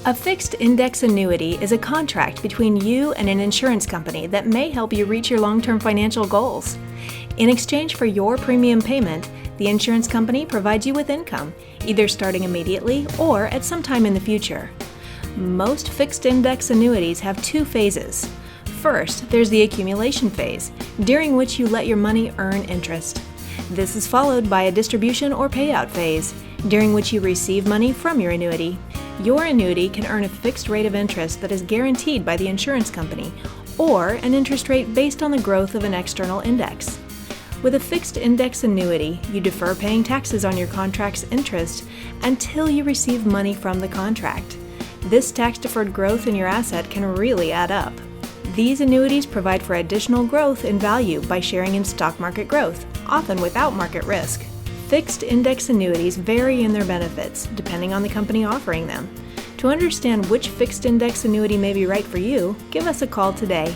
A fixed index annuity is a contract between you and an insurance company that may help you reach your long-term financial goals. In exchange for your premium payment, the insurance company provides you with income, either starting immediately or at some time in the future. Most fixed index annuities have two phases. First, there's the accumulation phase, during which you let your money earn interest. This is followed by a distribution or payout phase, during which you receive money from your annuity. Your annuity can earn a fixed rate of interest that is guaranteed by the insurance company, or an interest rate based on the growth of an external index. With a fixed index annuity, you defer paying taxes on your contract's interest until you receive money from the contract. This tax-deferred growth in your asset can really add up. These annuities provide for additional growth in value by sharing in stock market growth, often without market risk. Fixed index annuities vary in their benefits, depending on the company offering them. To understand which fixed index annuity may be right for you, give us a call today.